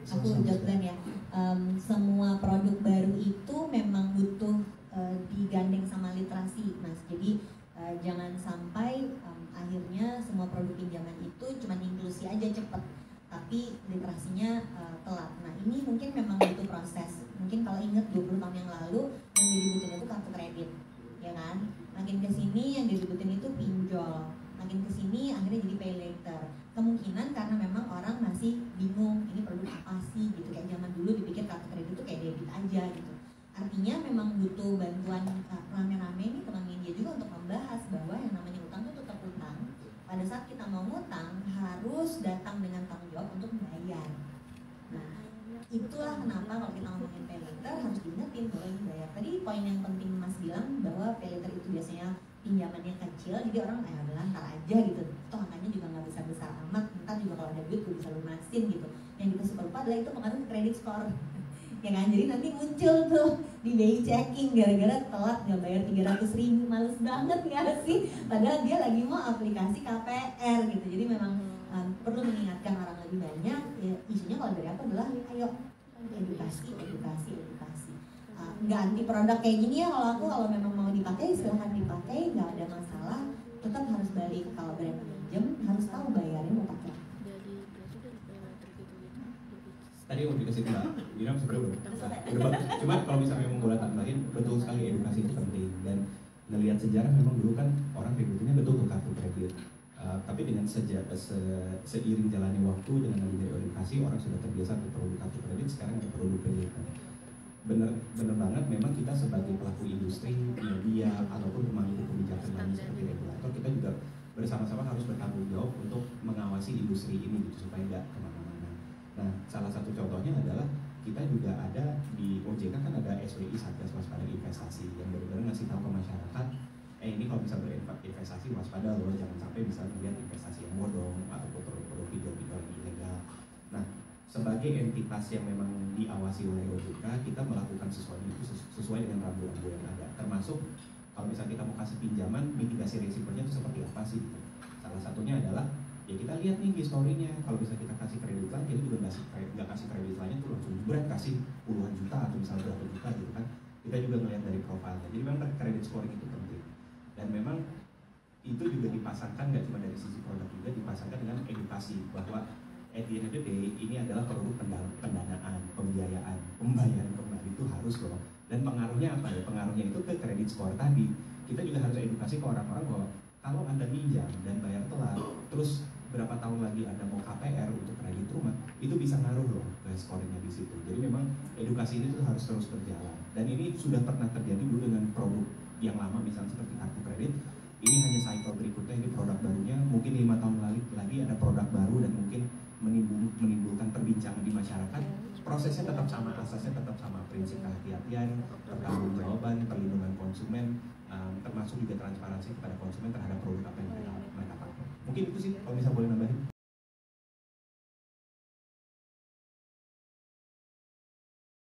Aku jawab ya. Semua produk baru itu memang butuh digandeng sama literasi, Mas. Jadi jangan sampai akhirnya semua produk pinjaman itu cuma inklusi aja cepet, tapi literasinya telat. Nah ini mungkin memang butuh proses. Mungkin kalau ingat 20 tahun yang lalu yang diributin itu kartu kredit, ya kan? Makin kesini yang diributin itu pinjol, makin kesini akhirnya jadi pay later. Kemungkinan karena memang orang masih bingung ini produk apa sih gitu, kayak zaman dulu dipikir kartu kredit itu kayak debit aja gitu. Artinya memang butuh bantuan rame-rame nih teman media juga untuk membahas bahwa yang namanya utang itu tetap utang. Pada saat kita mau ngutang harus datang dengan tanggung jawab untuk membayar. Nah itulah kenapa kalau kita ngomongin pay later harus diingetin bahwa ini bayar. Tadi poin yang penting Mas bilang bahwa pay later itu biasanya pinjamannya kecil, jadi orang adalah ntar aja gitu, toh angkanya juga nggak besar-besar amat, ntar juga kalau ada duit gue bisa lunasin gitu. Yang kita suka lupa adalah itu pengaruh kredit score ya kan, jadi nanti muncul tuh di BI checking gara-gara telat nggak bayar 300.000, males banget nggak sih, padahal dia lagi mau aplikasi KPR gitu. Jadi memang perlu mengingatkan orang lebih banyak ya, isunya kalau dari aku adalah ayo edukasi nggak anti produk kayak gini ya. Kalau aku, kalau memang mau dipakai silahkan dipakai, nggak ada masalah, tetap harus balik. Kalau brand pinjam harus tahu bayarnya mau pakai. Tadi mau dikasih Mbak Wira sebenarnya udah bagus. Cuma kalau misalnya mau boleh tambahin, betul sekali edukasi itu penting. Dan ngelihat sejarah memang dulu kan orang ributnya betul tuh kartu kredit. Tapi dengan seiring jalannya waktu, dengan adanya edukasi, orang sudah terbiasa untuk produk kartu kredit, sekarang ada produk kredit. Bener banget, memang kita sebagai pelaku industri, media, ataupun pemangku kebijakan lain seperti regulator, kita juga bersama-sama harus bertanggung jawab untuk mengawasi industri ini gitu, supaya nggak kemana-mana. Nah, salah satu contohnya adalah kita juga ada di OJK kan ada SWI, Satgas Waspada Investasi, yang benar-benar ngasih tahu ke masyarakat, ini kalau bisa berinvestasi waspada loh, jangan sampai bisa melihat investasi yang bodong ataupun produk pinjol-pinjol yang ilegal. Nah, sebagai entitas yang memang diawasi oleh OJK, kita melakukan sesuai dengan rambu-rambu yang ada. Termasuk kalau misalnya kita mau kasih pinjaman, mitigasi risikonya itu seperti apa sih? Salah satunya adalah ya kita lihat nih historinya. Kalau bisa kita kasih kredit line, kita juga nggak kasih kredit line itu langsung berat kasih puluhan juta atau misalnya berapa juta gitu kan. Kita juga melihat dari profilnya. Jadi memang kredit scoring itu penting. Dan memang itu juga dipasangkan nggak cuma dari sisi produk, juga dipasangkan dengan edukasi bahwa at the end of the day ini adalah produk pendanaan, pembayaran kembali itu harus loh. Dan pengaruhnya apa ya? Pengaruhnya itu ke kredit score tadi. Kita juga harus edukasi ke orang-orang bahwa kalau Anda minjam dan bayar telat, terus berapa tahun lagi Anda mau KPR untuk kredit rumah, itu bisa ngaruh loh ke skornya di situ. Jadi memang edukasi ini tuh harus terus berjalan. Dan ini sudah pernah terjadi dulu dengan produk yang lama, misalnya seperti kartu kredit. Ini hanya cycle berikutnya, ini produk barunya. Mungkin 5 tahun lagi ada produk baru dan mungkin menimbulkan perbincangan di masyarakat. Prosesnya tetap sama, asasnya tetap sama, prinsip kehati-hatian, pertanggungjawaban, perlindungan konsumen, termasuk juga transparansi kepada konsumen terhadap produk apa yang mereka pakai. Mungkin itu sih kalau bisa boleh nambahin.